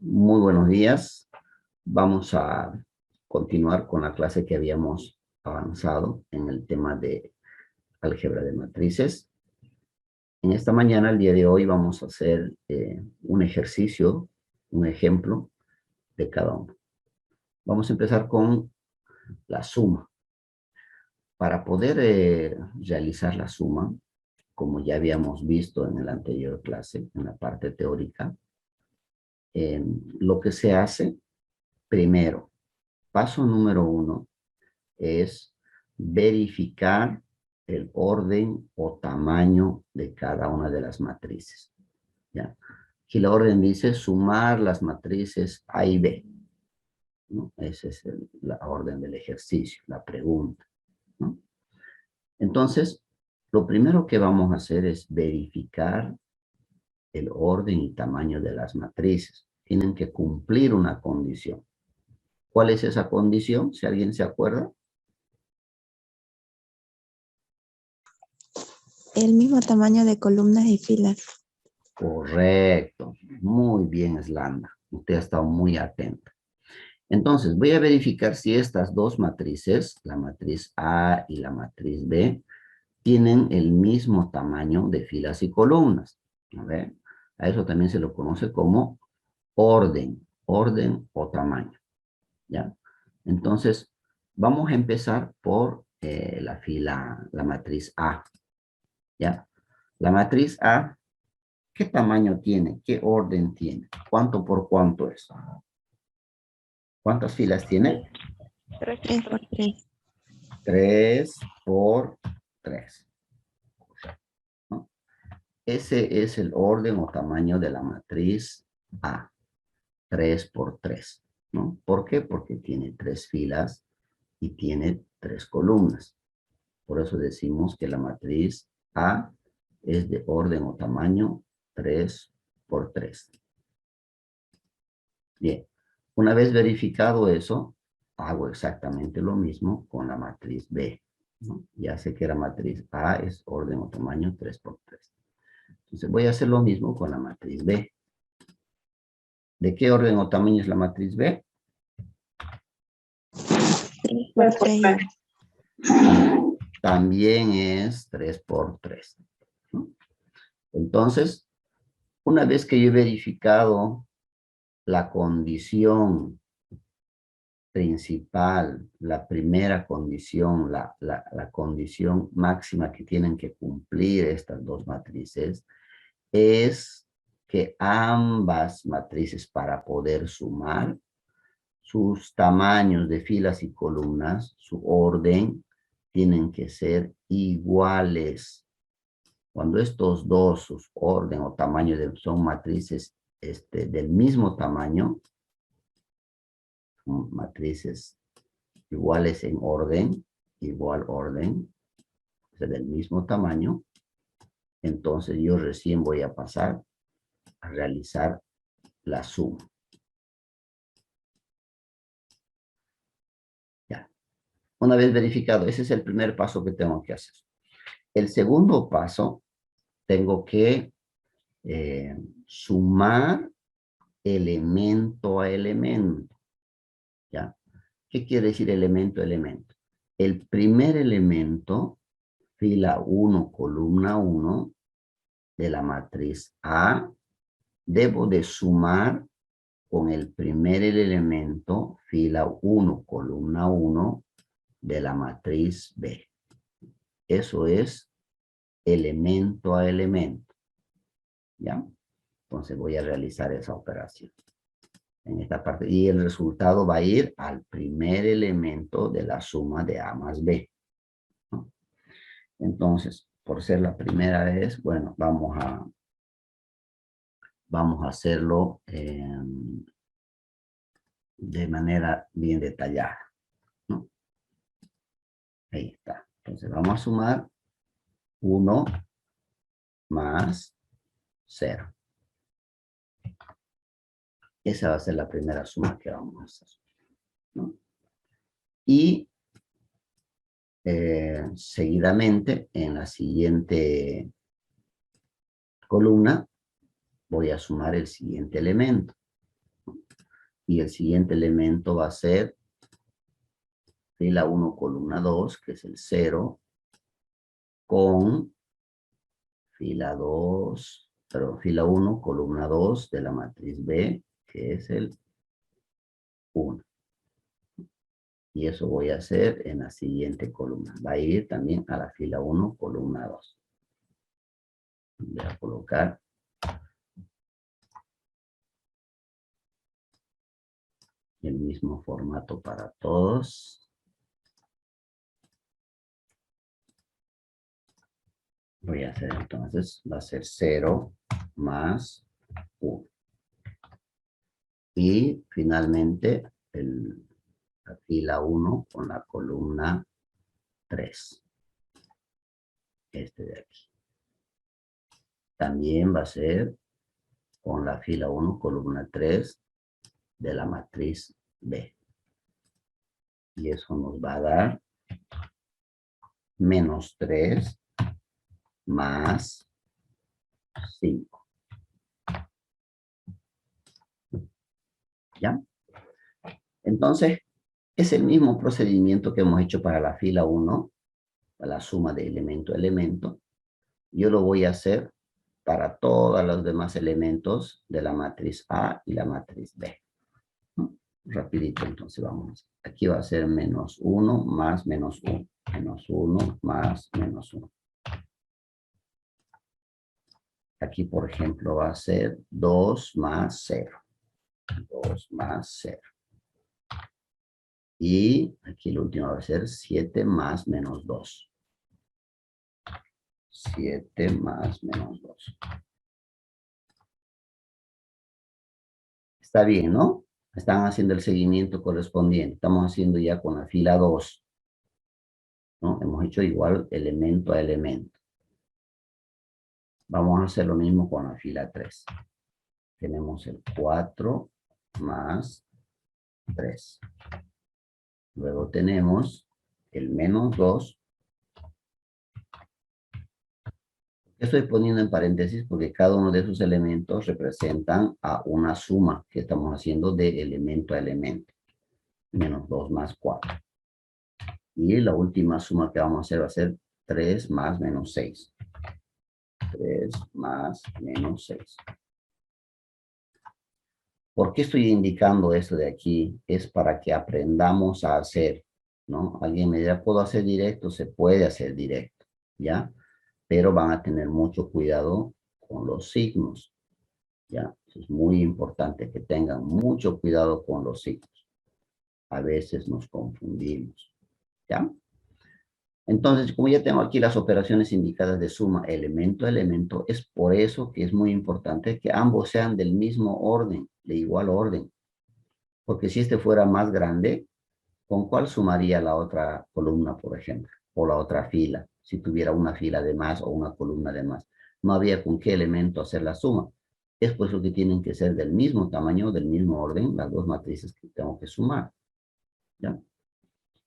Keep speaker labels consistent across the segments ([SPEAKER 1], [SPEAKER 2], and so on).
[SPEAKER 1] Muy buenos días. Vamos a continuar con la clase que habíamos avanzado en el tema de álgebra de matrices. En esta mañana, el día de hoy, vamos a hacer un ejercicio, un ejemplo de cada uno. Vamos a empezar con la suma. Para poder realizar la suma, como ya habíamos visto en la anterior clase, en la parte teórica, lo que se hace primero, paso número 1, es verificar el orden o tamaño de cada una de las matrices. ¿Ya? Aquí la orden dice sumar las matrices A y B, ¿no? Esa es la orden del ejercicio, la pregunta, ¿no? Entonces, lo primero que vamos a hacer es verificar el orden y tamaño de las matrices. Tienen que cumplir una condición. ¿Cuál es esa condición? Si alguien se acuerda.
[SPEAKER 2] El mismo tamaño de columnas y filas.
[SPEAKER 1] Correcto. Muy bien, Slanda. Usted ha estado muy atenta. Entonces, voy a verificar si estas dos matrices, la matriz A y la matriz B, tienen el mismo tamaño de filas y columnas. A ver, a eso también se lo conoce como orden o tamaño. ¿Ya? Entonces, vamos a empezar por la matriz A. ¿Ya? La matriz A, ¿qué tamaño tiene? ¿Qué orden tiene? ¿Cuánto por cuánto es? ¿Cuántas filas tiene?
[SPEAKER 2] 3 por 3.
[SPEAKER 1] 3 por 3. ¿No? Ese es el orden o tamaño de la matriz A. 3 por 3. ¿No? ¿Por qué? Porque tiene 3 filas y tiene 3 columnas. Por eso decimos que la matriz A es de orden o tamaño 3 por 3. Bien, una vez verificado eso, hago exactamente lo mismo con la matriz B, ¿no? Ya sé que la matriz A es orden o tamaño 3 por 3. Entonces voy a hacer lo mismo con la matriz B. ¿De qué orden o tamaño es la matriz B?
[SPEAKER 2] 3 por 3.
[SPEAKER 1] También es 3 por 3. ¿No? Entonces, una vez que yo he verificado la condición principal, la primera condición, la condición máxima que tienen que cumplir estas dos matrices, es que ambas matrices, para poder sumar, sus tamaños de filas y columnas, su orden, tienen que ser iguales. Cuando estos dos, sus orden o tamaño son matrices del mismo tamaño, son matrices iguales en orden, igual orden, o sea, del mismo tamaño, entonces yo recién voy a pasar a realizar la suma. Ya. Una vez verificado, ese es el primer paso que tengo que hacer. El segundo paso, tengo que sumar elemento a elemento. ¿Ya? ¿Qué quiere decir elemento a elemento? El primer elemento, fila 1, columna 1, de la matriz A, debo de sumar con el primer elemento, fila 1, columna 1, de la matriz B. Eso es elemento a elemento. ¿Ya? Entonces voy a realizar esa operación en esta parte. Y el resultado va a ir al primer elemento de la suma de A más B, ¿no? Entonces, por ser la primera vez, bueno, vamos a hacerlo de manera bien detallada, ¿no? Ahí está. Entonces vamos a sumar 1 más 0. Esa va a ser la primera suma que vamos a hacer, ¿no? Y seguidamente, en la siguiente columna, voy a sumar el siguiente elemento. Y el siguiente elemento va a ser fila 1, columna 2, que es el 0, con fila 2, perdón, fila 1, columna 2 de la matriz B, que es el 1. Y eso voy a hacer en la siguiente columna. Va a ir también a la fila 1, columna 2. Voy a colocar el mismo formato para todos. Voy a hacer entonces, va a ser 0 más 1. Y finalmente la fila 1 con la columna 3. Este de aquí. También va a ser con la fila 1, columna 3 de la matriz B. Y eso nos va a dar menos 3 más 5. ¿Ya? Entonces, es el mismo procedimiento que hemos hecho para la fila 1, para la suma de elemento a elemento. Yo lo voy a hacer para todos los demás elementos de la matriz A y la matriz B. ¿No? Rapidito, entonces vamos. Aquí va a ser menos 1 más menos 1. Menos 1 más menos 1. Aquí, por ejemplo, va a ser 2 más 0. 2 más 0. Y aquí el último va a ser 7 más menos 2. 7 más menos 2. Está bien, ¿no? Están haciendo el seguimiento correspondiente. Estamos haciendo ya con la fila 2. ¿No? Hemos hecho igual elemento a elemento. Vamos a hacer lo mismo con la fila 3. Tenemos el 4 más 3. Luego tenemos el menos 2. Estoy poniendo en paréntesis porque cada uno de esos elementos representan a una suma que estamos haciendo de elemento a elemento. Menos 2 más 4. Y la última suma que vamos a hacer va a ser 3 más menos 6. 3 más menos 6. ¿Por qué estoy indicando esto de aquí? Es para que aprendamos a hacer, ¿no? Alguien me dirá, ¿puedo hacer directo? Se puede hacer directo, ¿ya? Pero van a tener mucho cuidado con los signos, ¿ya? Es muy importante que tengan mucho cuidado con los signos. A veces nos confundimos, ¿ya? Entonces, como ya tengo aquí las operaciones indicadas de suma elemento a elemento, es por eso que es muy importante que ambos sean del mismo orden, de igual orden. Porque si este fuera más grande, ¿con cuál sumaría la otra columna, por ejemplo? O la otra fila, si tuviera una fila de más o una columna de más. No había con qué elemento hacer la suma. Es por eso que tienen que ser del mismo tamaño, del mismo orden, las dos matrices que tengo que sumar. ¿Ya?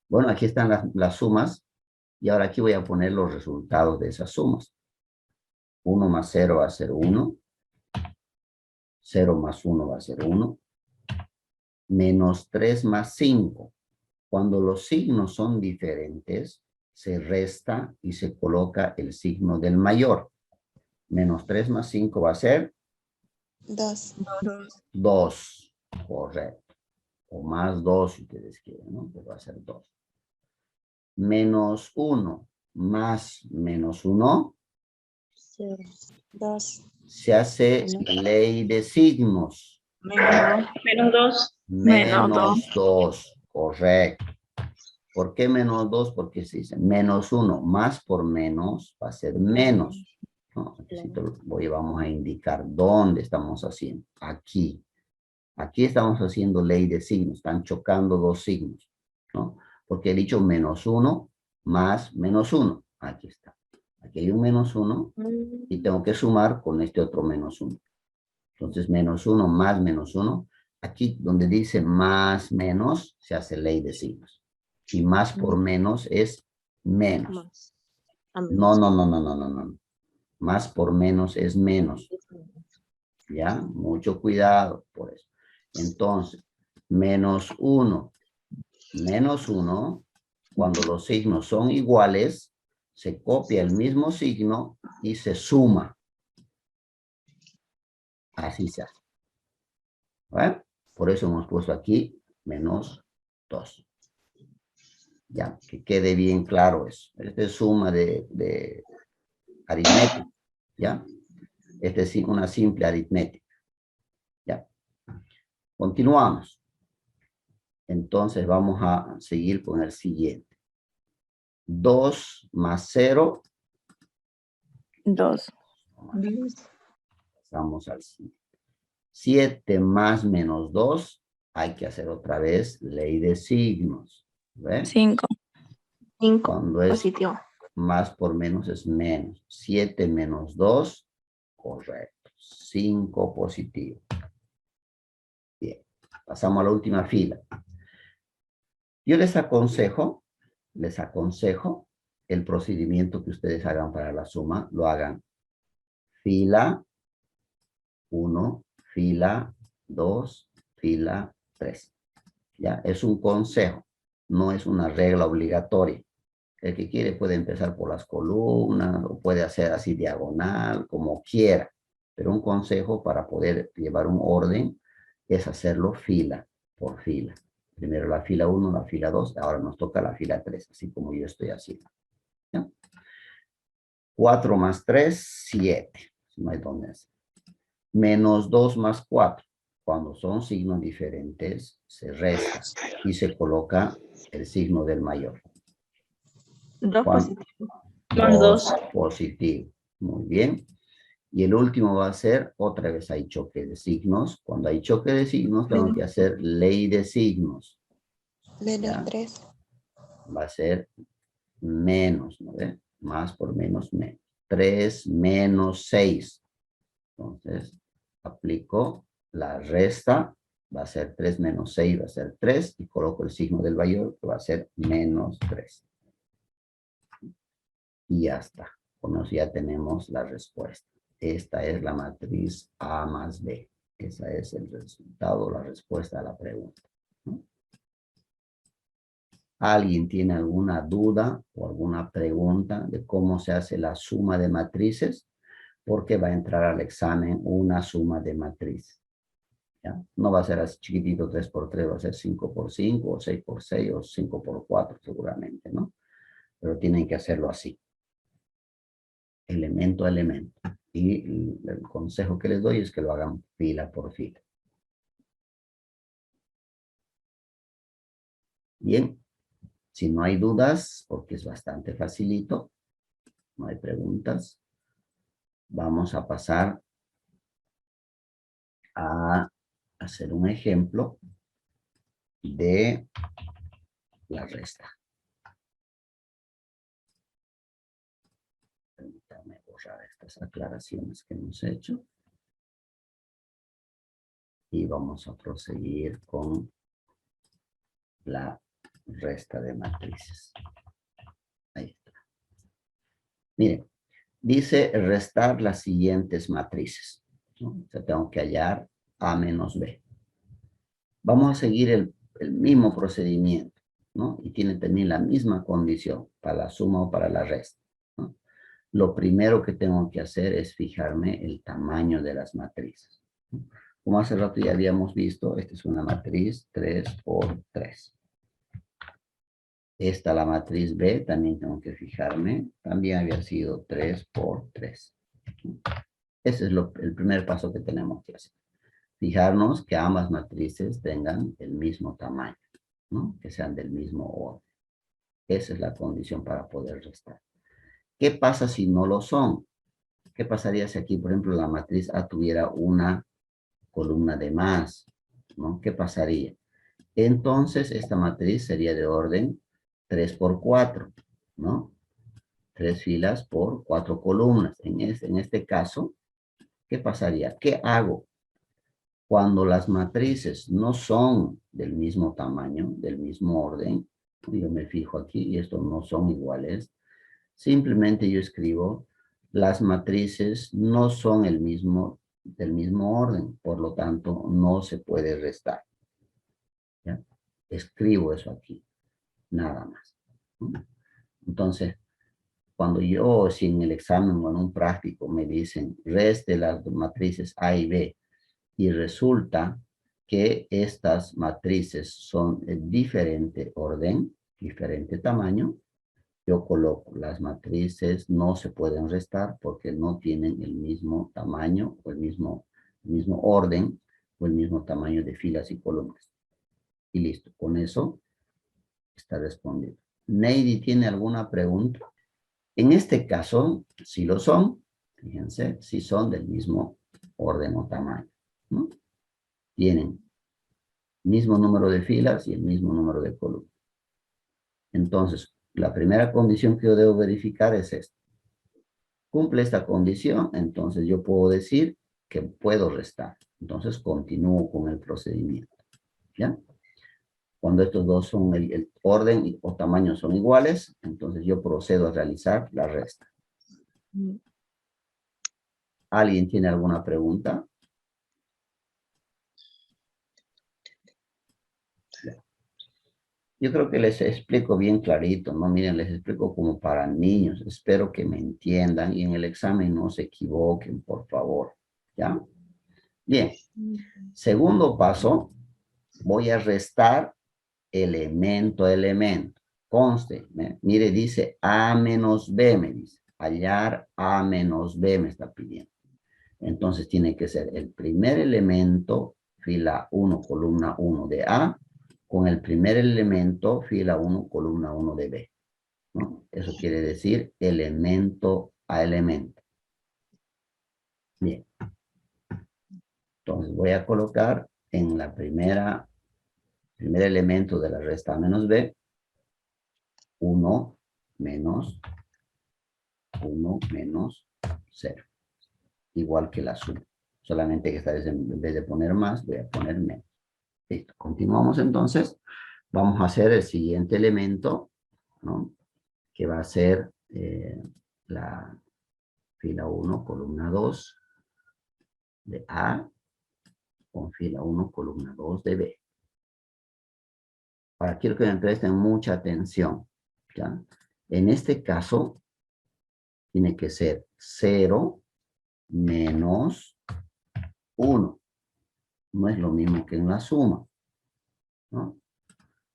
[SPEAKER 1] Bueno, aquí están las sumas. Y ahora aquí voy a poner los resultados de esas sumas. 1 más 0 va a ser 1. 0 más 1 va a ser 1. Menos 3 más 5. Cuando los signos son diferentes, se resta y se coloca el signo del mayor. Menos 3 más 5 va a ser
[SPEAKER 2] 2.
[SPEAKER 1] 2. Correcto. O más 2 si ustedes quieren, ¿no? Pero va a ser 2. Menos 1 más menos 1.
[SPEAKER 2] 0. 2.
[SPEAKER 1] Se hace ley de signos.
[SPEAKER 3] Menos 2.
[SPEAKER 1] Menos 2. Correcto. ¿Por qué menos 2? Porque se dice menos 1 más por menos va a ser menos. ¿No? Vamos a indicar dónde estamos haciendo. Aquí. Aquí estamos haciendo ley de signos. Están chocando dos signos. ¿No? Porque he dicho menos 1 más menos 1. Aquí está. Aquí hay un menos 1 y tengo que sumar con este otro menos 1. Entonces, menos 1 más menos 1. Aquí donde dice más menos, se hace ley de signos. Y más por menos es menos. No. Más por menos es menos. ¿Ya? Mucho cuidado por eso. Entonces, menos 1. Menos 1, cuando los signos son iguales, se copia el mismo signo y se suma. Así se hace. ¿Vale? Por eso hemos puesto aquí menos 2. Ya, que quede bien claro eso. Esta es suma de aritmética. ¿Ya? Esta es una simple aritmética. ¿Ya? Continuamos. Entonces vamos a seguir con el siguiente. 2 más 0.
[SPEAKER 3] 2.
[SPEAKER 1] Pasamos al siguiente. 7 más menos 2. Hay que hacer otra vez ley de signos. ¿Ve?
[SPEAKER 3] 5. 5.
[SPEAKER 1] Cuando es
[SPEAKER 3] Positivo.
[SPEAKER 1] más por menos es menos. 7 menos 2. Correcto. 5 positivo. Bien. Pasamos a la última fila. Yo les aconsejo el procedimiento que ustedes hagan para la suma, lo hagan fila 1, fila 2, fila 3. ¿Ya? Es un consejo, no es una regla obligatoria. El que quiere puede empezar por las columnas, o puede hacer así diagonal, como quiera. Pero un consejo para poder llevar un orden es hacerlo fila por fila. Primero la fila 1, la fila 2, ahora nos toca la fila 3, así como yo estoy haciendo. ¿Ya? 4 más 3, 7. No hay dónde hacer. Menos 2 más 4. Cuando son signos diferentes, se resta y se coloca el signo del mayor.
[SPEAKER 3] 2 positivo.
[SPEAKER 1] Más 2 positivo. Muy bien. Y el último va a ser, otra vez hay choque de signos. Cuando hay choque de signos, tengo que hacer ley de signos.
[SPEAKER 2] Menos 3.
[SPEAKER 1] Va a ser menos, ¿no ve? Más por menos, menos. 3 menos 6. Entonces, aplico la resta. Va a ser 3 menos 6, va a ser 3. Y coloco el signo del mayor, que va a ser menos 3. Y ya está. Con eso ya tenemos la respuesta. Esta es la matriz A más B. Ese es el resultado, la respuesta a la pregunta, ¿no? ¿Alguien tiene alguna duda o alguna pregunta de cómo se hace la suma de matrices? Porque va a entrar al examen una suma de matriz. ¿Ya? No va a ser así chiquitito 3 por 3, va a ser 5 por 5 o 6 por 6 o 5 por 4 seguramente, ¿no? Pero tienen que hacerlo así. Elemento a elemento. Y el consejo que les doy es que lo hagan fila por fila. Bien, si no hay dudas, porque es bastante facilito, no hay preguntas, vamos a pasar a hacer un ejemplo de la resta. Permítanme borrar estas aclaraciones que hemos hecho. Y vamos a proseguir con la resta de matrices. Ahí está. Miren, dice restar las siguientes matrices, ¿no? O sea, tengo que hallar A menos B. Vamos a seguir el mismo procedimiento, ¿no? Y tiene también la misma condición para la suma o para la resta, ¿no? Lo primero que tengo que hacer es fijarme el tamaño de las matrices, ¿no? Como hace rato ya habíamos visto, esta es una matriz 3 por 3. Esta, la matriz B, también tengo que fijarme. También había sido 3 por 3. Ese es el primer paso que tenemos que hacer. Fijarnos que ambas matrices tengan el mismo tamaño, ¿no? Que sean del mismo orden. Esa es la condición para poder restar. ¿Qué pasa si no lo son? ¿Qué pasaría si aquí, por ejemplo, la matriz A tuviera una columna de más, ¿no? ¿Qué pasaría? Entonces, esta matriz sería de orden 3 por 4, ¿no? 3 filas por 4 columnas. En este caso, ¿qué pasaría? ¿Qué hago? Cuando las matrices no son del mismo tamaño, del mismo orden, yo me fijo aquí y estos no son iguales, simplemente yo escribo, las matrices no son del mismo orden, por lo tanto no se puede restar. escribo eso aquí, nada más. ¿No? Entonces, cuando yo, si en el examen o en un práctico me dicen, reste las matrices A y B, y resulta que estas matrices son de diferente orden, diferente tamaño, yo coloco las matrices no se pueden restar porque no tienen el mismo tamaño o el mismo orden o el mismo tamaño de filas y columnas. Y listo, con eso está respondido. ¿Neidy tiene alguna pregunta? En este caso, si lo son, fíjense, si son del mismo orden o tamaño, ¿no? Tienen mismo número de filas y el mismo número de columnas. Entonces, la primera condición que yo debo verificar es esta. Cumple esta condición, entonces yo puedo decir que puedo restar. Entonces continúo con el procedimiento. ¿Ya? Cuando estos dos son el orden o tamaño son iguales, entonces yo procedo a realizar la resta. ¿Alguien tiene alguna pregunta? Yo creo que les explico bien clarito, ¿no? Miren, les explico como para niños. Espero que me entiendan y en el examen no se equivoquen, por favor. ¿Ya? Bien. Segundo paso, voy a restar elemento a elemento. Conste, mire, dice A menos B, me dice. Hallar A menos B me está pidiendo. Entonces tiene que ser el primer elemento, fila 1, columna 1 de A, con el primer elemento, fila 1, columna 1 de B. ¿No? Eso quiere decir elemento a elemento. Bien. Entonces voy a colocar en la primer elemento de la resta A menos B, 1 menos 0. Igual que la suma. Solamente que esta vez en vez de poner más, voy a poner menos. Listo. Continuamos entonces. Vamos a hacer el siguiente elemento, ¿no? Que va a ser la fila 1, columna 2 de A con fila 1, columna 2 de B. Ahora quiero que me presten mucha atención, ¿ya? En este caso, tiene que ser 0 menos 1. No es lo mismo que en la suma, ¿no?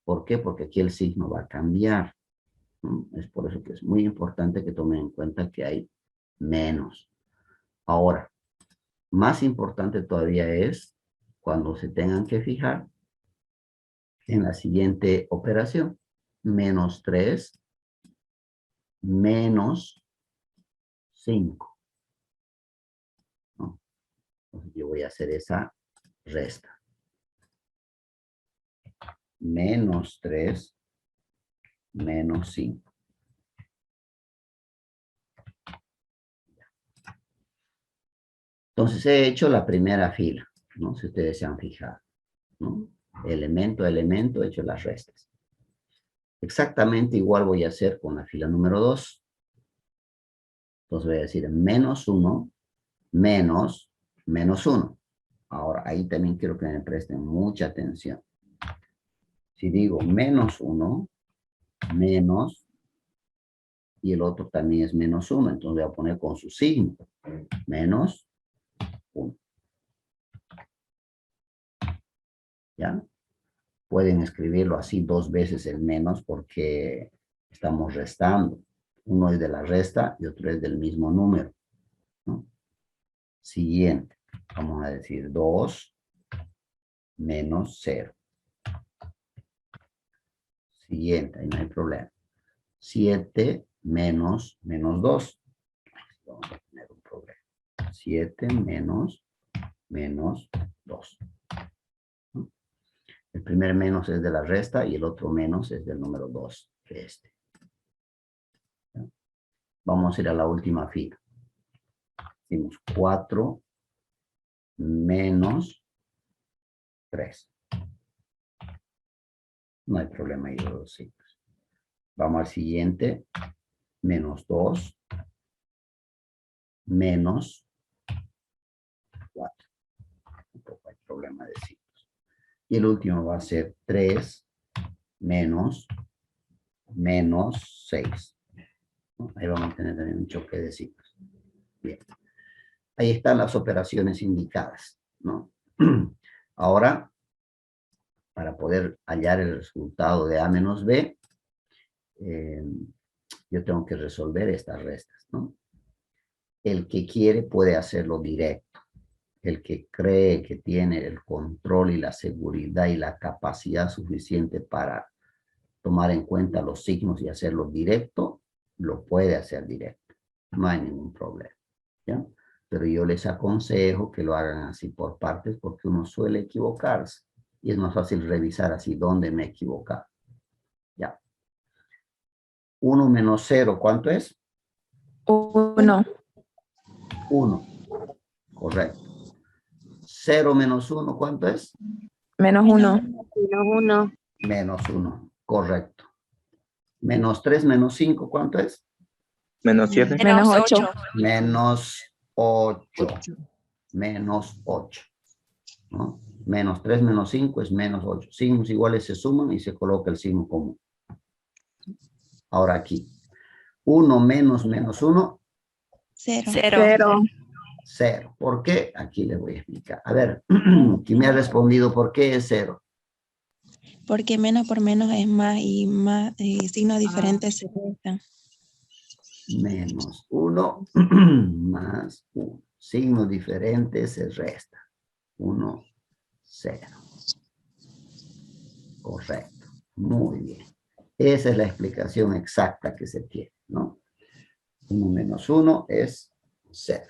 [SPEAKER 1] ¿Por qué? Porque aquí el signo va a cambiar, ¿no? Es por eso que es muy importante que tomen en cuenta que hay menos. Ahora, más importante todavía es cuando se tengan que fijar en la siguiente operación. Menos 3, menos 5. ¿No? Entonces yo voy a hacer esa resta. Menos 3, menos 5. Entonces he hecho la primera fila, ¿no? Si ustedes se han fijado, ¿no? Elemento a elemento he hecho las restas. Exactamente igual voy a hacer con la fila número 2. Entonces voy a decir menos 1, menos 1. Ahora, ahí también quiero que me presten mucha atención. Si digo menos 1, menos, y el otro también es menos 1, entonces voy a poner con su signo. Menos 1. ¿Ya? Pueden escribirlo así 2 veces el menos porque estamos restando. Uno es de la resta y otro es del mismo número, ¿no? Siguiente. Vamos a decir 2 menos 0. Siguiente, ahí no hay problema. 7 menos 2. Vamos a tener un problema. 7 menos 2. El primer menos es de la resta y el otro menos es del número 2 de este. ¿Ya? Vamos a ir a la última fila. Hicimos 4 menos 3. No hay problema ahí de los signos. Vamos al siguiente. Menos 2 menos 4. Tampoco hay problema de signos. Y el último va a ser 3 menos 6. ¿No? Ahí vamos a tener también un choque de signos. Bien. Ahí están las operaciones indicadas, ¿no? Ahora, para poder hallar el resultado de A menos B, yo tengo que resolver estas restas, ¿no? El que quiere puede hacerlo directo. El que cree que tiene el control y la seguridad y la capacidad suficiente para tomar en cuenta los signos y hacerlo directo, lo puede hacer directo. No hay ningún problema, ¿ya? Pero yo les aconsejo que lo hagan así por partes porque uno suele equivocarse y es más fácil revisar así dónde me he equivocado. Ya. 1 menos 0, ¿cuánto es?
[SPEAKER 3] 1.
[SPEAKER 1] 1, correcto. 0 menos 1, ¿cuánto es?
[SPEAKER 3] Menos 1.
[SPEAKER 4] Uno.
[SPEAKER 1] Menos 1, correcto. Menos 3 menos 5, ¿cuánto es?
[SPEAKER 5] Menos 7.
[SPEAKER 3] Menos 8.
[SPEAKER 1] Menos 8. Menos 8. ¿No? Menos 3 menos 5 es menos 8. Signos iguales se suman y se coloca el signo común. Ahora aquí. 1 menos menos 1.
[SPEAKER 2] 0.
[SPEAKER 3] 0.
[SPEAKER 1] 0. ¿Por qué? Aquí les voy a explicar. A ver, ¿quién me ha respondido por qué es 0?
[SPEAKER 2] Porque menos por menos es más y más signos diferentes se restan.
[SPEAKER 1] Menos 1 más 1. Signos diferentes se restan. 1, 0. Correcto. Muy bien. Esa es la explicación exacta que se tiene, ¿no? 1 menos 1 es 0.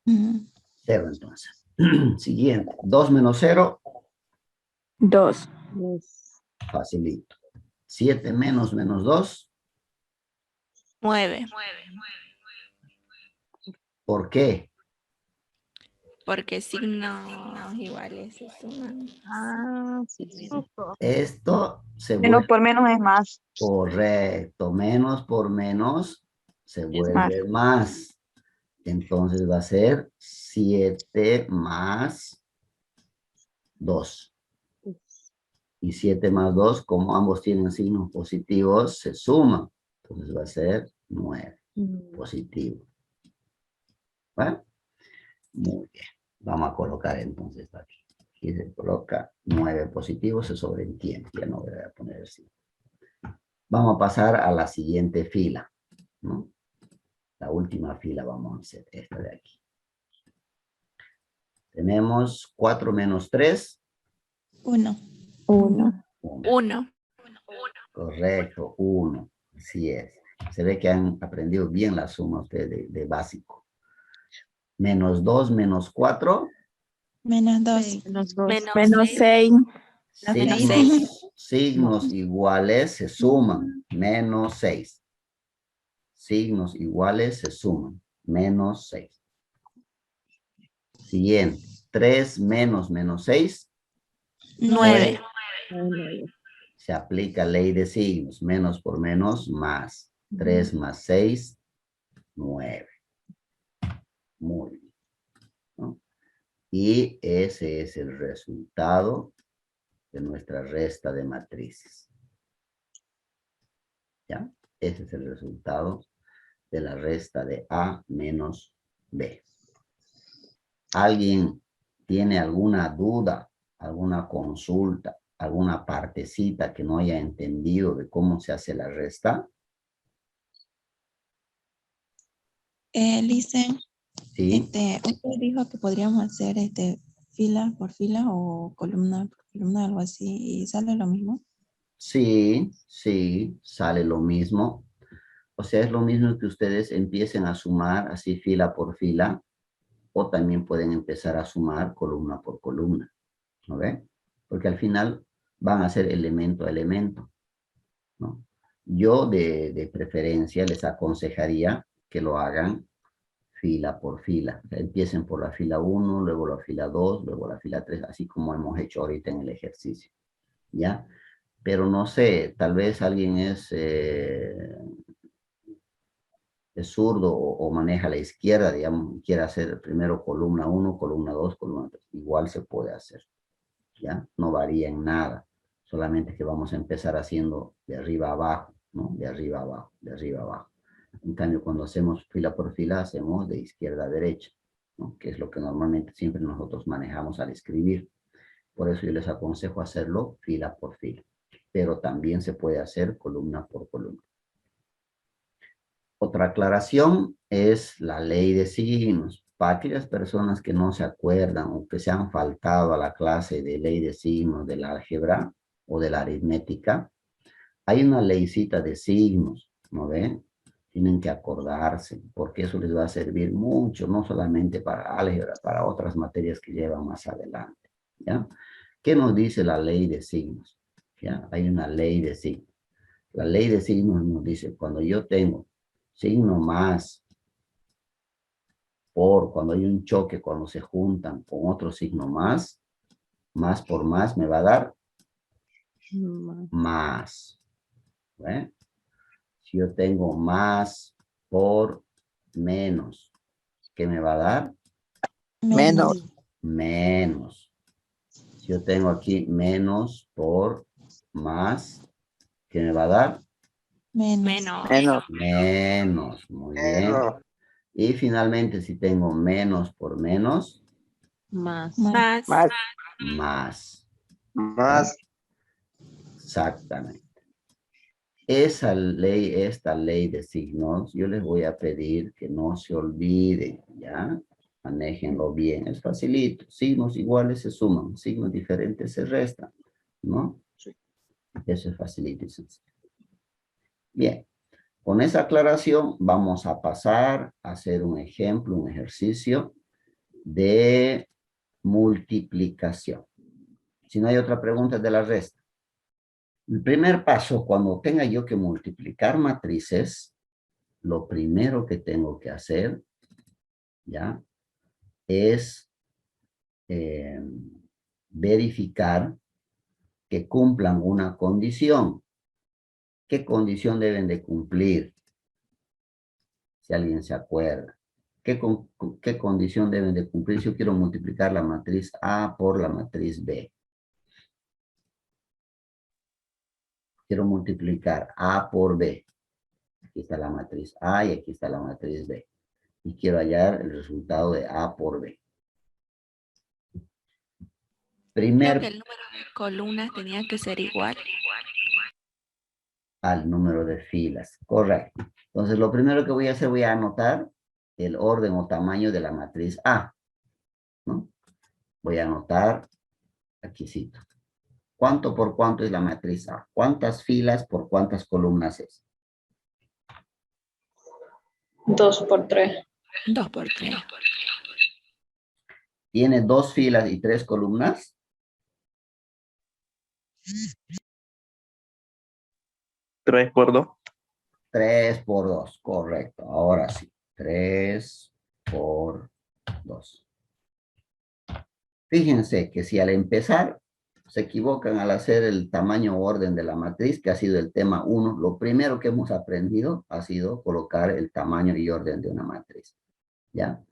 [SPEAKER 2] Mm.
[SPEAKER 1] 0 entonces. Siguiente. 2 menos 0,
[SPEAKER 3] 2.
[SPEAKER 1] facilito. 7 menos menos 2,
[SPEAKER 6] 9,
[SPEAKER 1] ¿por qué?
[SPEAKER 6] porque signos iguales se suman.
[SPEAKER 4] Ah, sí.
[SPEAKER 1] Esto se
[SPEAKER 4] Menos
[SPEAKER 1] vuelve
[SPEAKER 4] por menos es más.
[SPEAKER 1] correcto. Menos por menos se
[SPEAKER 3] más.
[SPEAKER 1] vuelve más. Entonces va a ser 7 más 2. Y 7 más 2, como ambos tienen signos positivos, se suman. Entonces va a ser 9, positivo. ¿Vale? Muy bien. Vamos a colocar entonces esto aquí. Aquí se coloca 9 positivos, se sobreentiende. Ya no voy a poner el signo. Vamos a pasar a la siguiente fila, ¿no? La última fila vamos a hacer esta de aquí. Tenemos 4 menos 3.
[SPEAKER 2] 1.
[SPEAKER 3] 1.
[SPEAKER 6] 1,
[SPEAKER 1] Correcto, 1. Así es. Se ve que han aprendido bien la suma ustedes de básico. Menos 2 menos 4.
[SPEAKER 2] Menos 2.
[SPEAKER 4] Menos dos.
[SPEAKER 3] Menos 6.
[SPEAKER 6] Menos
[SPEAKER 1] Signos iguales se suman. Menos 6. Signos iguales se suman. Menos 6. Siguiente. 3 menos menos 6.
[SPEAKER 6] 9,
[SPEAKER 1] Se aplica ley de signos. Menos por menos, más. 3 más 6, 9. Muy bien, ¿no? Y ese es el resultado de nuestra resta de matrices. ¿Ya? Ese es el resultado de la resta de A menos B. ¿Alguien tiene alguna duda, alguna consulta, alguna partecita que no haya entendido de cómo se hace la resta?
[SPEAKER 2] Listen,
[SPEAKER 1] ¿Sí?
[SPEAKER 2] usted dijo que podríamos hacer fila por fila o columna por columna, algo así, y sale lo mismo.
[SPEAKER 1] Sí, sí, sale lo mismo. O sea, es lo mismo que ustedes empiecen a sumar así fila por fila, o también pueden empezar a sumar columna por columna, ¿no ve? Porque al final van a ser elemento a elemento, ¿no? Yo de preferencia les aconsejaría que lo hagan fila por fila. O sea, empiecen por la fila 1, luego la fila 2, luego la fila 3, así como hemos hecho ahorita en el ejercicio, ¿ya? Pero no sé, tal vez alguien es zurdo o maneja la izquierda, digamos, quiere hacer primero columna 1, columna 2, columna 3, igual se puede hacer, ¿ya? No varía en nada, solamente que vamos a empezar haciendo de arriba a abajo, ¿no? De arriba a abajo, de arriba a abajo. En cambio, cuando hacemos fila por fila, hacemos de izquierda a derecha, ¿no? Que es lo que normalmente siempre nosotros manejamos al escribir. Por eso yo les aconsejo hacerlo fila por fila, pero también se puede hacer columna por columna. Otra aclaración es la ley de signos. Para aquellas personas que no se acuerdan o que se han faltado a la clase de ley de signos del álgebra o de la aritmética, hay una leycita de signos, ¿no ven? Tienen que acordarse, porque eso les va a servir mucho, no solamente para álgebra, para otras materias que llevan más adelante, ¿ya? ¿Qué nos dice la ley de signos? ¿Ya? Hay una ley de signos. La ley de signos nos dice, cuando yo tengo signo más por, cuando hay un choque, cuando se juntan con otro signo más por más me va a dar más. ¿Ve? Si yo tengo más por menos, ¿qué me va a dar?
[SPEAKER 2] Menos.
[SPEAKER 1] Menos. Si yo tengo aquí menos por más, ¿qué me va a dar?
[SPEAKER 2] Menos.
[SPEAKER 1] Menos. Muy bien. Y finalmente, si tengo menos por menos,
[SPEAKER 4] Más.
[SPEAKER 2] Más.
[SPEAKER 1] más.
[SPEAKER 5] Más.
[SPEAKER 1] Exactamente. Esta ley de signos, yo les voy a pedir que no se olviden, ¿ya? Manéjenlo bien, es facilito. Signos iguales se suman, signos diferentes se restan, ¿no? Eso es facilito y sencillo. Bien, con esa aclaración vamos a pasar a hacer un ejemplo, un ejercicio de multiplicación. Si no hay otra pregunta de la resta. El primer paso, cuando tenga yo que multiplicar matrices, lo primero que tengo que hacer, ¿ya? Es verificar que cumplan una condición. ¿Qué condición deben de cumplir? Si alguien se acuerda. ¿Qué condición deben de cumplir si yo quiero multiplicar la matriz A por la matriz B? Quiero multiplicar A por B. Aquí está la matriz A y aquí está la matriz B. Y quiero hallar el resultado de A por B.
[SPEAKER 6] Creo que el número de columnas tenía que ser igual.
[SPEAKER 1] Al número de filas. Correcto. Entonces, lo primero que voy a hacer, voy a anotar el orden o tamaño de la matriz A, ¿no? Voy a anotar, aquí cito. ¿Cuánto por cuánto es la matriz A? ¿Cuántas filas por cuántas columnas es?
[SPEAKER 7] 2 por 3.
[SPEAKER 6] 2 por 3.
[SPEAKER 1] ¿Tiene 2 filas y 3 columnas?
[SPEAKER 5] Tres por 2.
[SPEAKER 1] 3 por 2, correcto. Ahora sí, 3 por 2. Fíjense que si al empezar se equivocan al hacer el tamaño o orden de la matriz, que ha sido el tema 1, lo primero que hemos aprendido ha sido colocar el tamaño y orden de una matriz. ¿Ya?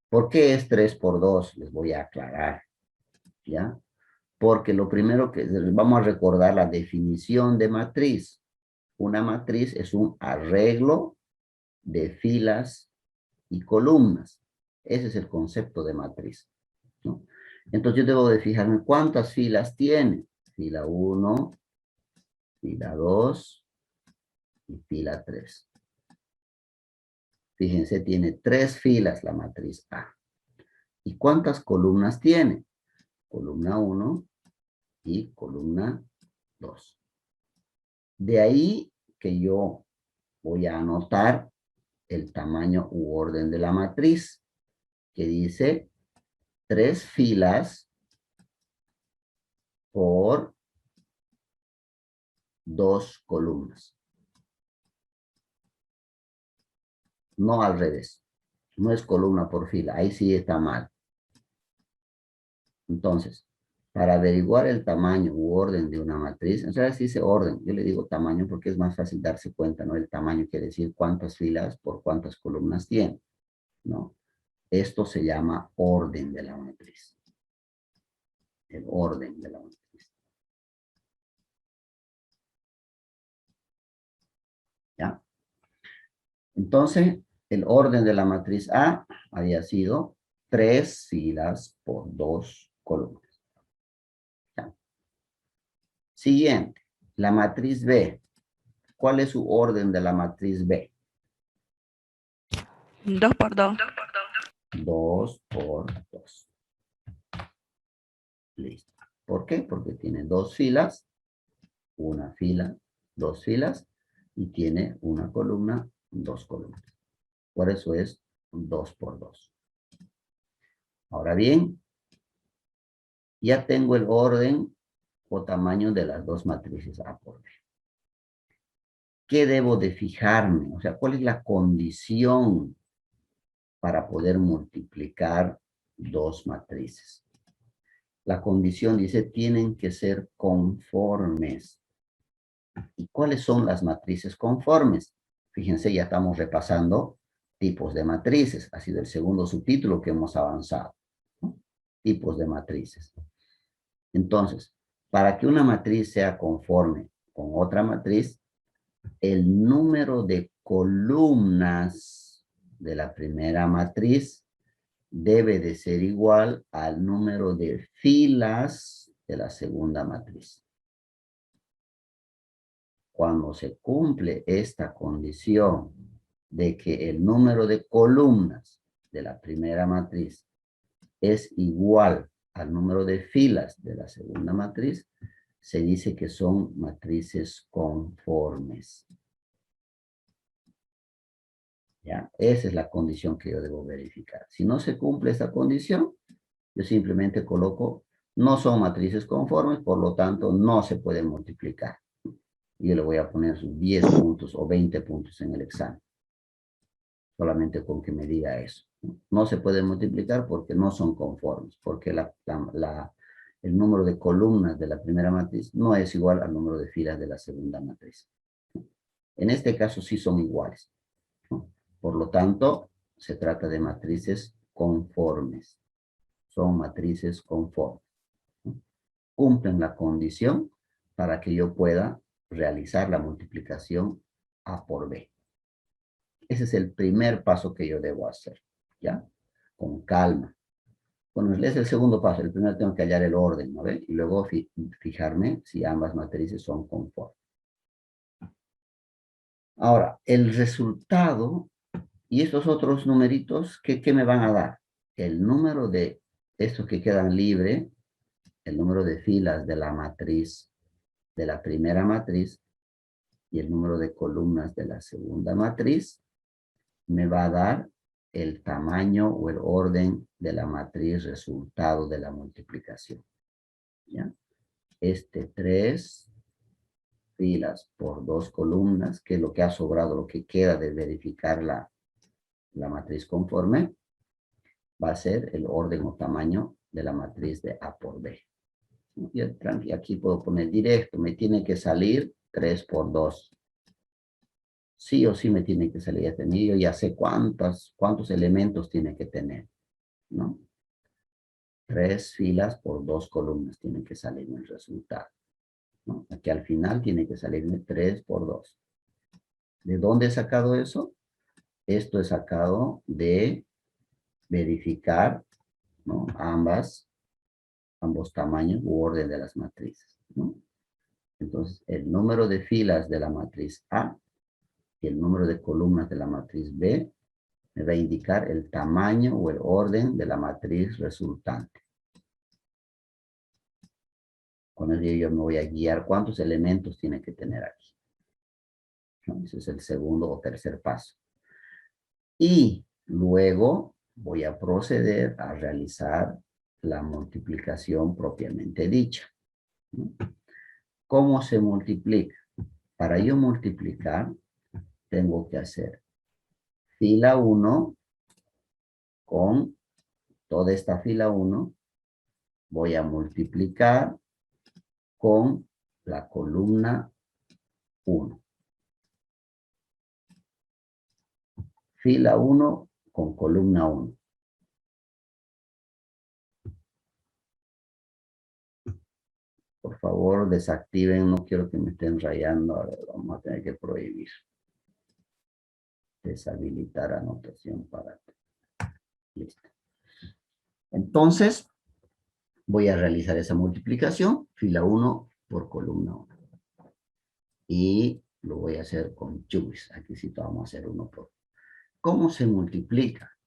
[SPEAKER 1] ¿Por qué es 3 por 2? Les voy a aclarar. ¿Ya? Porque lo primero que vamos a recordar la definición de matriz. Una matriz es un arreglo de filas y columnas. Ese es el concepto de matriz, ¿no? Entonces yo debo de fijarme cuántas filas tiene. Fila 1, fila 2 y fila 3. Fíjense, tiene 3 filas la matriz A. ¿Y cuántas columnas tiene? Columna 1 y columna 2. De ahí que yo voy a anotar el tamaño u orden de la matriz, que dice 3 filas por 2 columnas. No al revés. No es columna por fila. Ahí sí está mal. Entonces, para averiguar el tamaño u orden de una matriz, en realidad se dice orden, yo le digo tamaño porque es más fácil darse cuenta, ¿no? El tamaño quiere decir cuántas filas por cuántas columnas tiene, ¿no? Esto se llama orden de la matriz. El orden de la matriz. ¿Ya? Entonces, el orden de la matriz A había sido 3 filas por 2 columnas. ¿Ya? Siguiente, la matriz B. ¿Cuál es su orden de la matriz B?
[SPEAKER 6] 2 por 2.
[SPEAKER 1] 2 por 2. Listo. ¿Por qué? Porque tiene 2 filas, una fila, 2 filas, y tiene una columna, 2 columnas. Por eso es 2 por 2. Ahora bien, ya tengo el orden o tamaño de las dos matrices A por B. ¿Qué debo de fijarme? O sea, ¿cuál es la condición para poder multiplicar dos matrices? La condición dice, tienen que ser conformes. ¿Y cuáles son las matrices conformes? Fíjense, ya estamos repasando tipos de matrices. Ha sido el segundo subtítulo que hemos avanzado, ¿no? Tipos de matrices. Entonces, para que una matriz sea conforme con otra matriz, el número de columnas de la primera matriz debe de ser igual al número de filas de la segunda matriz. Cuando se cumple esta condición de que el número de columnas de la primera matriz es igual al número de filas de la segunda matriz, se dice que son matrices conformes. ¿Ya? Esa es la condición que yo debo verificar. Si no se cumple esta condición, yo simplemente coloco, no son matrices conformes, por lo tanto, no se pueden multiplicar. Y yo le voy a poner sus 10 puntos o 20 puntos en el examen. Solamente con que me diga eso. No se puede multiplicar porque no son conformes, porque el número de columnas de la primera matriz no es igual al número de filas de la segunda matriz. En este caso sí son iguales, ¿no? Por lo tanto, se trata de matrices conformes. Son matrices conformes, ¿no? Cumplen la condición para que yo pueda realizar la multiplicación A por B. Ese es el primer paso que yo debo hacer, ¿ya? Con calma. Bueno, es el segundo paso. El primero tengo que hallar el orden, ¿no ve? Y luego fijarme si ambas matrices son conformes. Ahora, el resultado y estos otros numeritos, ¿qué me van a dar? El número de estos que quedan libres, el número de filas de la matriz, de la primera matriz, y el número de columnas de la segunda matriz, me va a dar el tamaño o el orden de la matriz resultado de la multiplicación. ¿Ya? 3 filas por 2 columnas, que es lo que ha sobrado, lo que queda de verificar la matriz conforme, va a ser el orden o tamaño de la matriz de A por B. Y aquí puedo poner directo, me tiene que salir 3 por 2. Sí o sí me tiene que salir este medio, ya sé cuántos elementos tiene que tener, ¿no? 3 filas por 2 columnas tiene que salir el resultado, ¿no? Aquí al final tiene que salirme 3 por 2. ¿De dónde he sacado eso? Esto es sacado de verificar, ¿no? Ambos tamaños u orden de las matrices, ¿no? Entonces, el número de filas de la matriz A y el número de columnas de la matriz B me va a indicar el tamaño o el orden de la matriz resultante. Con ello yo me voy a guiar cuántos elementos tiene que tener aquí, ¿no? Ese es el segundo o tercer paso. Y luego voy a proceder a realizar la multiplicación propiamente dicha, ¿no? ¿Cómo se multiplica? Para yo multiplicar, tengo que hacer fila 1 con toda esta fila 1 voy a multiplicar con la columna 1. Fila 1 con columna 1. Por favor, desactiven, no quiero que me estén rayando. A ver, vamos a tener que prohibir. Deshabilitar anotación para... Listo. Entonces, voy a realizar esa multiplicación, fila 1 por columna 1. Y lo voy a hacer con choose. Aquí sí vamos a hacer 1 por 1. ¿Cómo se multiplica?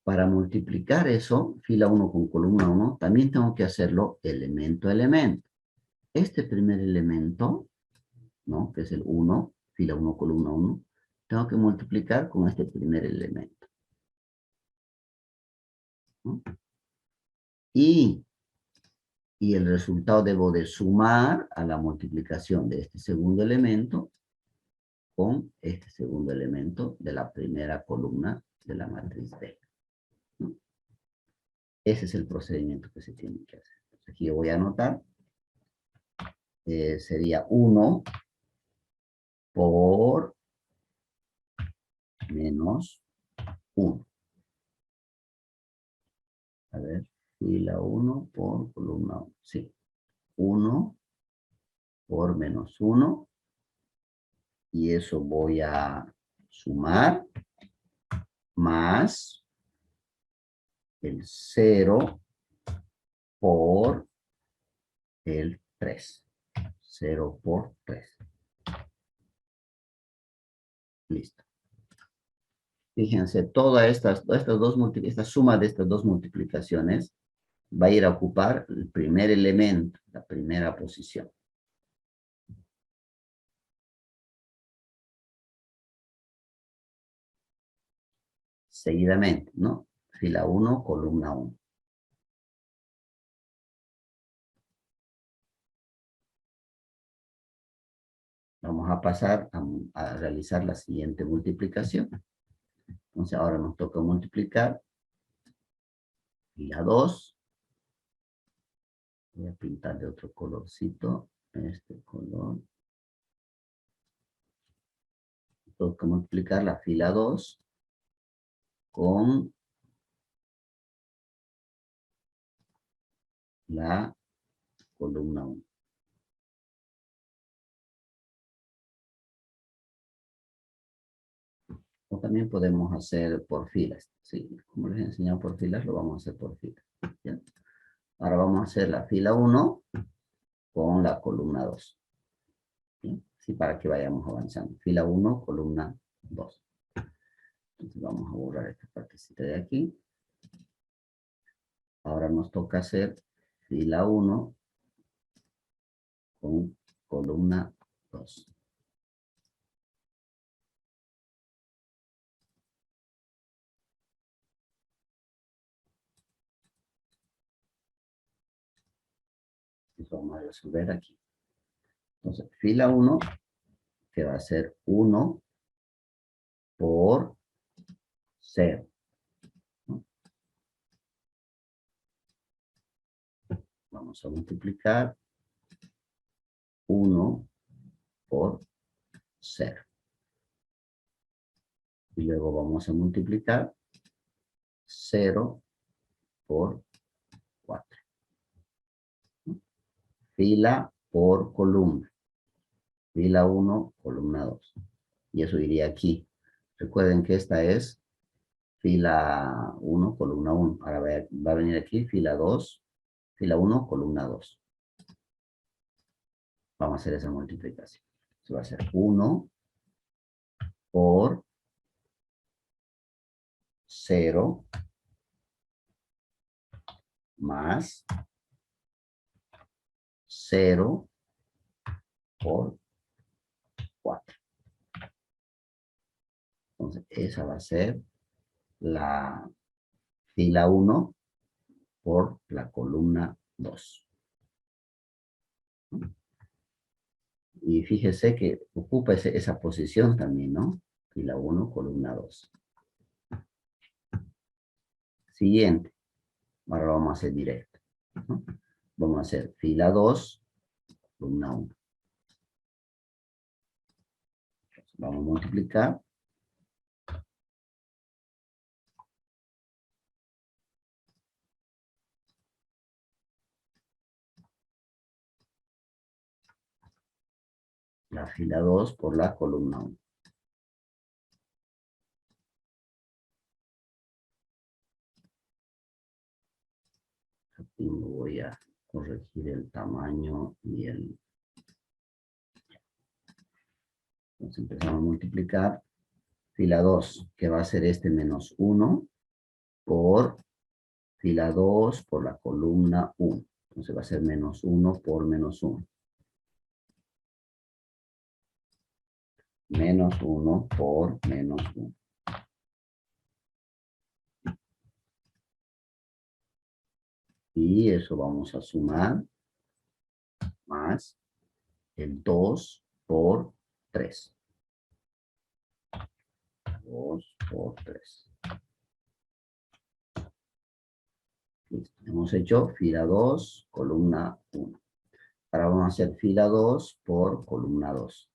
[SPEAKER 1] Para multiplicar eso, fila 1 con columna 1, también tengo que hacerlo elemento a elemento. Este primer elemento, ¿no? Que es el 1, fila 1, columna 1, tengo que multiplicar con este primer elemento, ¿no? Y el resultado debo de sumar a la multiplicación de este segundo elemento con este segundo elemento de la primera columna de la matriz B, ¿no? Ese es el procedimiento que se tiene que hacer. Entonces, aquí yo voy a anotar. Sería 1 por menos 1. A ver, fila 1 por columna 1. Sí. 1 por menos 1. Y eso voy a sumar más el 0 por el 3. 0 por 3. Listo. Fíjense, toda esta suma de estas dos multiplicaciones va a ir a ocupar el primer elemento, la primera posición. Seguidamente, ¿no? Fila 1, columna 1. Vamos a pasar a realizar la siguiente multiplicación. Entonces ahora nos toca multiplicar fila 2. Voy a pintar de otro colorcito, este color. Toca multiplicar la fila 2 con la columna 1. O también podemos hacer por filas. Sí, como les he enseñado por filas, lo vamos a hacer por filas. ¿Ya? Ahora vamos a hacer la fila 1 con la columna 2. ¿Sí? Sí, para que vayamos avanzando. Fila 1, columna 2. Entonces vamos a borrar esta partecita de aquí. Ahora nos toca hacer fila 1 con columna 2. Eso vamos a resolver aquí. Entonces, fila 1, que va a ser 1 por 0. ¿No? Vamos a multiplicar 1 por 0. Y luego vamos a multiplicar 0 por 4. ¿No? Fila por columna. Fila 1, columna 2. Y eso iría aquí. Recuerden que esta es fila 1, columna 1. Ahora va a venir aquí fila 2, fila 1, columna 2. Vamos a hacer esa multiplicación. Eso va a ser 1 por 0 más 0 por 4. Entonces, esa va a ser la fila 1 por la columna 2. Y fíjese que ocupa esa posición también, ¿no? Fila 1, columna 2. Siguiente. Ahora lo vamos a hacer directo. ¿no? Vamos a hacer fila 2, columna 1. Vamos a multiplicar. La fila 2 por la columna 1. Aquí voy a corregir el tamaño y el... Entonces empezamos a multiplicar. Fila 2, que va a ser este menos 1, por fila 2 por la columna 1. Entonces va a ser menos 1 por menos 1. Menos 1 por menos 1. Y eso vamos a sumar más el 2 por 3. 2 por 3. Listo. Hemos hecho fila 2, columna 1. Ahora vamos a hacer fila 2 por columna 2.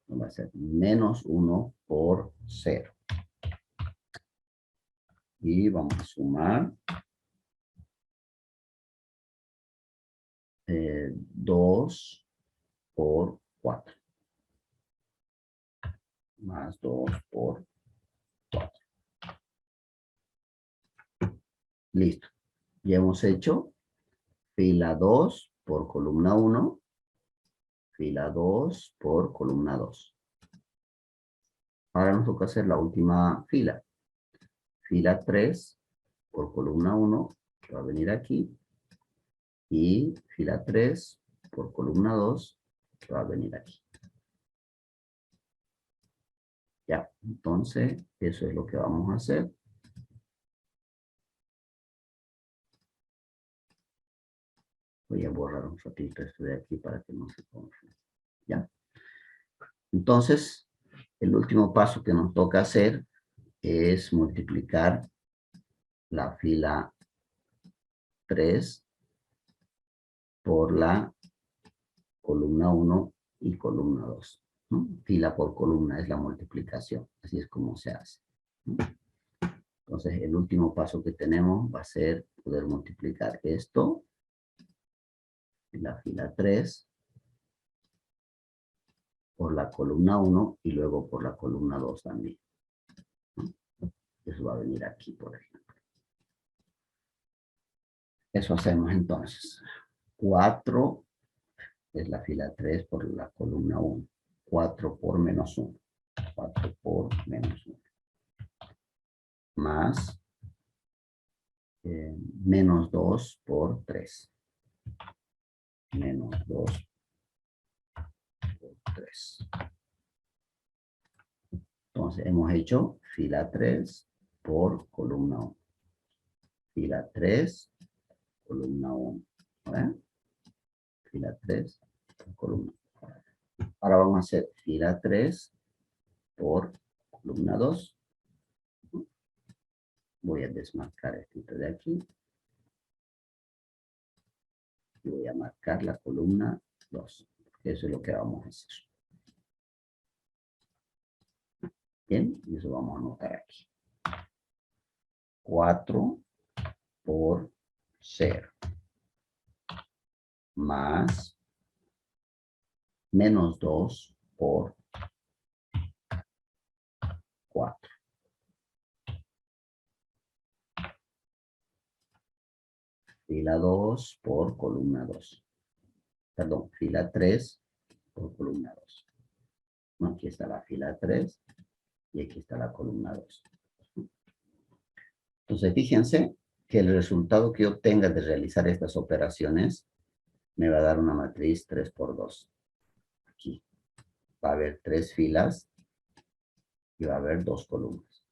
[SPEAKER 1] Va a ser menos 1 por 0. Y vamos a sumar 2 por 4. Más 2 por 4. Listo. Ya hemos hecho fila 2 por columna 1. Fila 2 por columna 2. Ahora nos toca hacer la última fila. Fila 3 por columna 1, que va a venir aquí. Y fila 3 por columna 2, que va a venir aquí. Ya, entonces eso es lo que vamos a hacer. Voy a borrar un ratito esto de aquí para que no se confunda. Ya. Entonces, el último paso que nos toca hacer es multiplicar la fila 3 por la columna 1 y columna 2. ¿No? Fila por columna es la multiplicación. Así es como se hace. ¿No? Entonces, el último paso que tenemos va a ser poder multiplicar esto en la fila 3 por la columna 1 y luego por la columna 2 también. ¿No? Eso va a venir aquí, por ejemplo. Eso hacemos entonces. 4 es la fila 3 por la columna 1. 4 por menos 1. 4 por menos 1. Más menos 2 por 3. Menos 2 por 3. Entonces hemos hecho fila 3 por columna 1. Fila 3, columna 1. ¿Ven? Fila 3 por columna 1. Ahora vamos a hacer fila 3 por columna 2. Voy a desmarcar esto de aquí. Y voy a marcar la columna 2. Eso es lo que vamos a hacer. Bien, y eso vamos a anotar aquí. 4 por 0. Más menos 2 por 4. Fila 2 por columna 2. Perdón, fila 3 por columna 2. No, aquí está la fila 3 y aquí está la columna 2. Entonces, fíjense que el resultado que obtenga de realizar estas operaciones me va a dar una matriz 3 por 2. Aquí va a haber 3 filas y va a haber 2 columnas.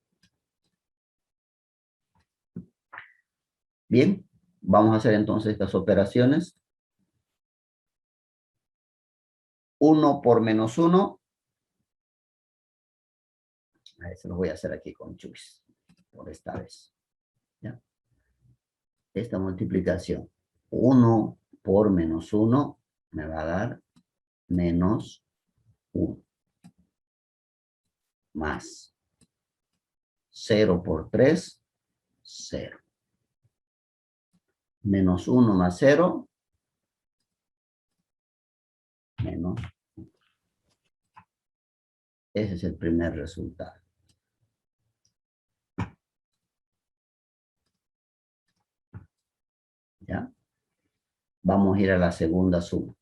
[SPEAKER 1] Bien, vamos a hacer entonces estas operaciones. 1 por menos 1. Eso lo voy a hacer aquí con Chuis, por esta vez. ¿Ya? esta multiplicación. 1 por menos 1 me va a dar menos 1. Más 0 por 3, 0. Menos 1 más 0, menos 1. Ese es el primer resultado. ¿Ya? Vamos a ir a la segunda suma,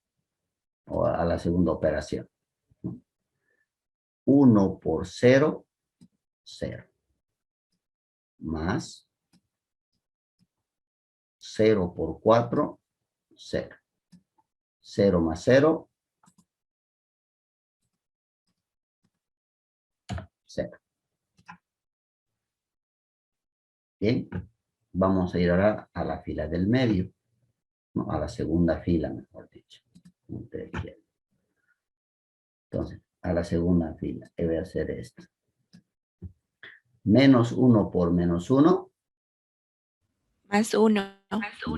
[SPEAKER 1] o a la segunda operación. 1 por 0, 0. Más 0 por 4, 0. 0 más 0, 0. Bien, vamos a ir ahora a la fila del medio, ¿no? A la segunda fila, mejor dicho. Como ustedes quieran. Entonces, a la segunda fila, voy a hacer esto. Menos 1 por menos 1.
[SPEAKER 6] Más 1.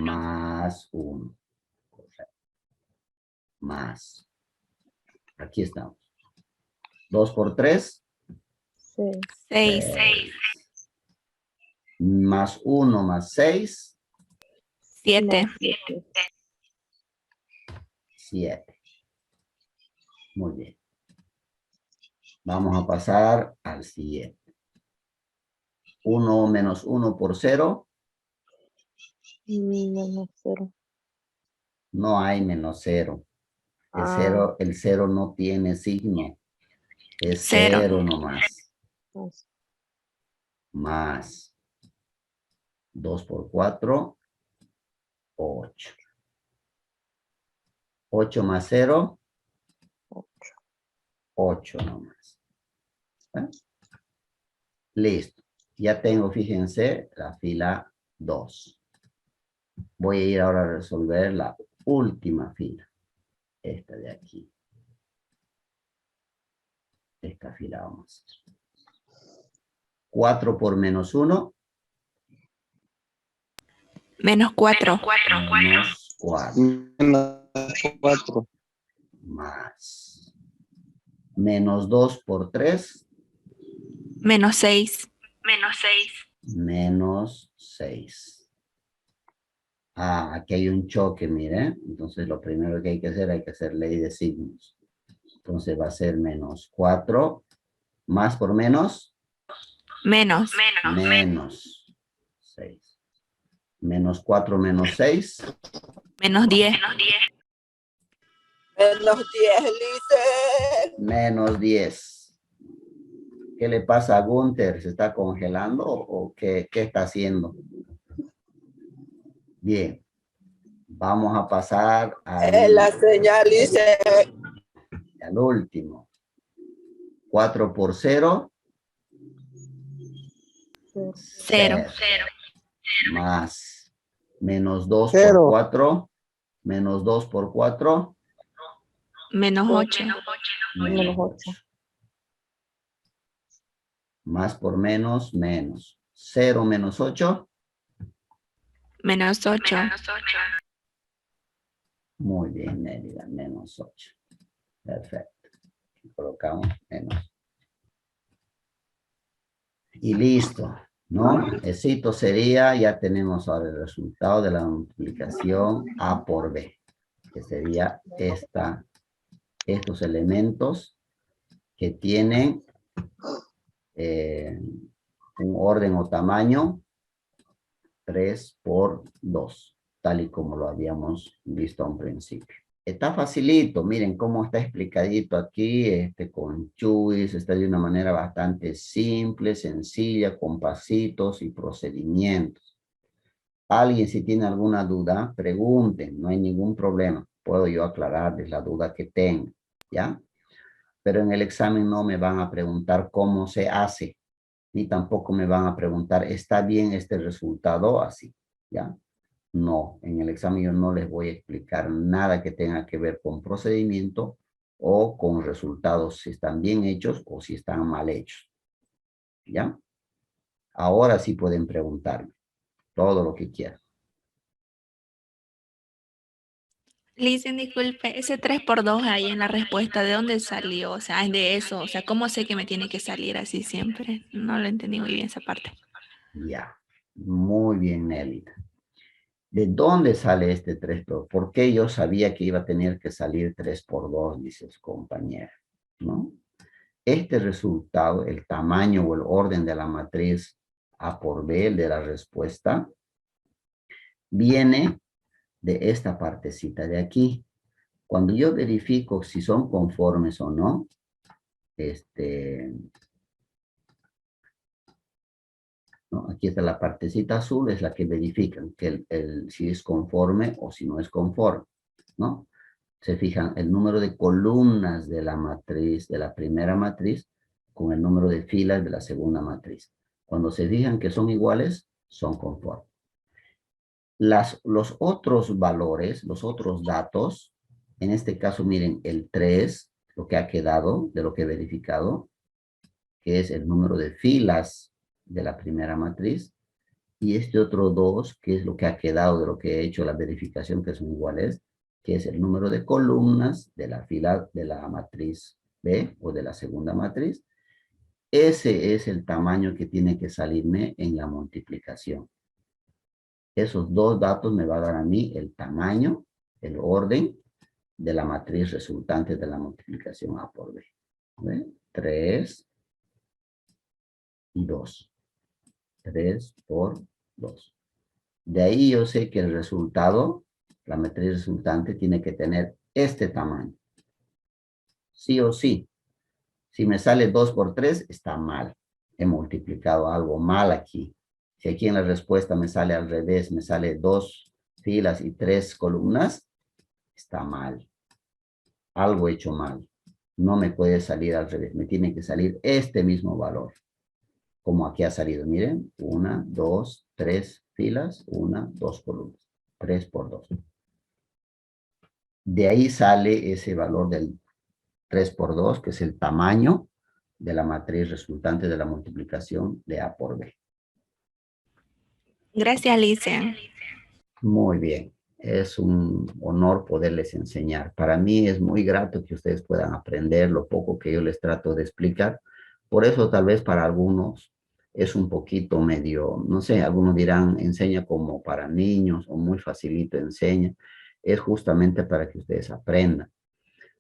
[SPEAKER 1] Más 1. Más. Aquí estamos. 2 por 3.
[SPEAKER 6] 6.
[SPEAKER 1] 6. Más 1 más 6.
[SPEAKER 6] 7.
[SPEAKER 1] 7. Muy bien. Vamos a pasar al siguiente. 1 menos 1 por 0.
[SPEAKER 4] Menos 0.
[SPEAKER 1] No hay menos 0. El 0 no tiene signo. Es 0 nomás. Más 2 por 4, 8. 8 más 0, 8 nomás. ¿Eh? Listo. Ya tengo, fíjense, la fila 2. Voy a ir ahora a resolver la última fila. Esta de aquí. Esta fila vamos a hacer. 4 por menos 1.
[SPEAKER 6] Menos 4.
[SPEAKER 1] Menos 4.
[SPEAKER 5] Menos 4.
[SPEAKER 1] Más. Menos 2 por 3.
[SPEAKER 6] Menos 6.
[SPEAKER 1] Menos 6. Ah, aquí hay un choque, miren. Entonces lo primero que hay que hacer ley de signos. Entonces va a ser menos 4. Más por menos.
[SPEAKER 6] Menos.
[SPEAKER 1] Menos 6. Menos 4 menos 6.
[SPEAKER 6] Menos 10.
[SPEAKER 8] Menos 10, Lice.
[SPEAKER 1] Menos 10. ¿Qué le pasa a Gunther? ¿Se está congelando o qué está haciendo? Bien. Vamos a pasar
[SPEAKER 8] La señal, Lice.
[SPEAKER 1] al último. 4 por 0.
[SPEAKER 6] 0.
[SPEAKER 1] Más. Menos 2
[SPEAKER 5] 0.
[SPEAKER 1] por 4. Menos 2 por 4.
[SPEAKER 6] Menos 8.
[SPEAKER 1] Menos 8. Más por menos, menos. 0 menos 8.
[SPEAKER 6] Menos 8.
[SPEAKER 1] Muy bien, Mérida, menos 8. Perfecto. Colocamos menos. Y listo, ¿no? Éxito sería, ya tenemos ahora el resultado de la multiplicación A por B, que sería estos elementos que tienen un orden o tamaño 3 por 2, tal y como lo habíamos visto a un principio. Está facilito, miren cómo está explicadito aquí, con Chuis, está de una manera bastante simple, sencilla, con pasitos y procedimientos. Alguien si tiene alguna duda, pregunten, no hay ningún problema. Puedo yo aclararles la duda que tengan, ¿ya? Pero en el examen no me van a preguntar cómo se hace, ni tampoco me van a preguntar, ¿está bien este resultado así? ¿Ya? No, en el examen yo no les voy a explicar nada que tenga que ver con procedimiento o con resultados, si están bien hechos o si están mal hechos. ¿Ya? Ahora sí pueden preguntarme todo lo que quieran.
[SPEAKER 6] Listen, disculpe, ese 3 por 2 ahí en la respuesta, ¿de dónde salió? O sea, es de eso. O sea, ¿cómo sé que me tiene que salir así siempre? No lo entendí muy bien esa parte.
[SPEAKER 1] Ya, muy bien, Nelly. ¿De dónde sale este 3 por 2? ¿Por qué yo sabía que iba a tener que salir 3 por 2? Dice su compañera, ¿no? Este resultado, el tamaño o el orden de la matriz A por B, el de la respuesta, viene de esta partecita de aquí. Cuando yo verifico si son conformes o no, ¿no? Aquí está la partecita azul, es la que verifican que si es conforme o si no es conforme, ¿no? Se fijan el número de columnas de la matriz, de la primera matriz, con el número de filas de la segunda matriz. Cuando se fijan que son iguales, son conformes. Los otros valores, los otros datos, en este caso miren el 3, lo que ha quedado de lo que he verificado, que es el número de filas de la primera matriz, y este otro 2, que es lo que ha quedado de lo que he hecho la verificación, que son iguales, que es el número de columnas de la fila de la matriz B o de la segunda matriz. Ese es el tamaño que tiene que salirme en la multiplicación. Esos dos datos me va a dar a mí el tamaño, el orden de la matriz resultante de la multiplicación A por B. ¿Ve? 3 y 2. 3 por 2. De ahí yo sé que el resultado, la matriz resultante, tiene que tener este tamaño. Sí o sí. Si me sale 2 por 3, está mal. He multiplicado algo mal aquí. Si aquí en la respuesta me sale al revés, me sale 2 filas y 3 columnas, está mal. Algo hecho mal. No me puede salir al revés. Me tiene que salir este mismo valor. Como aquí ha salido, miren. 1, 2, 3 filas, 1, 2 columnas. 3 por 2. De ahí sale ese valor del 3 por 2, que es el tamaño de la matriz resultante de la multiplicación de A por B.
[SPEAKER 6] Gracias, Listen.
[SPEAKER 1] Muy bien. Es un honor poderles enseñar. Para mí es muy grato que ustedes puedan aprender lo poco que yo les trato de explicar. Por eso tal vez para algunos es un poquito medio, no sé, algunos dirán enseña como para niños o muy facilito enseña. Es justamente para que ustedes aprendan.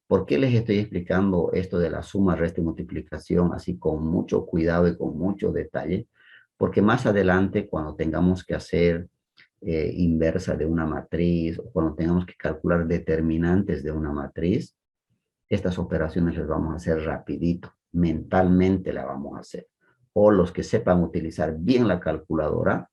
[SPEAKER 1] ¿Por qué les estoy explicando esto de la suma, resta y multiplicación así con mucho cuidado y con mucho detalle? Porque más adelante cuando tengamos que hacer inversa de una matriz o cuando tengamos que calcular determinantes de una matriz, estas operaciones las vamos a hacer rapidito, mentalmente la vamos a hacer. O los que sepan utilizar bien la calculadora,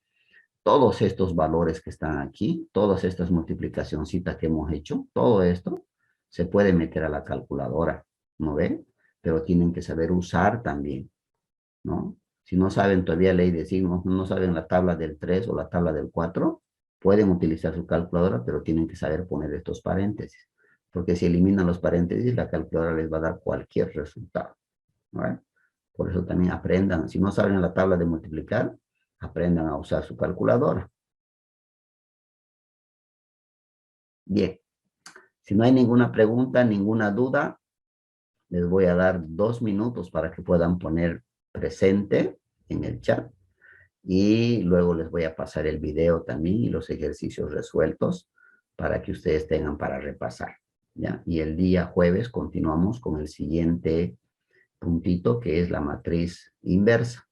[SPEAKER 1] todos estos valores que están aquí, todas estas multiplicacioncitas que hemos hecho, todo esto se puede meter a la calculadora, ¿no ven? Pero tienen que saber usar también, ¿no? Si no saben todavía ley de signos, no saben la tabla del 3 o la tabla del 4, pueden utilizar su calculadora, pero tienen que saber poner estos paréntesis. Porque si eliminan los paréntesis, la calculadora les va a dar cualquier resultado, ¿no? Por eso también aprendan. Si no saben la tabla de multiplicar, aprendan a usar su calculadora. Bien. Si no hay ninguna pregunta, ninguna duda, les voy a dar 2 minutos para que puedan poner presente en el chat. Y luego les voy a pasar el video también y los ejercicios resueltos para que ustedes tengan para repasar, ¿ya? Y el día jueves continuamos con el siguiente puntito que es la matriz inversa.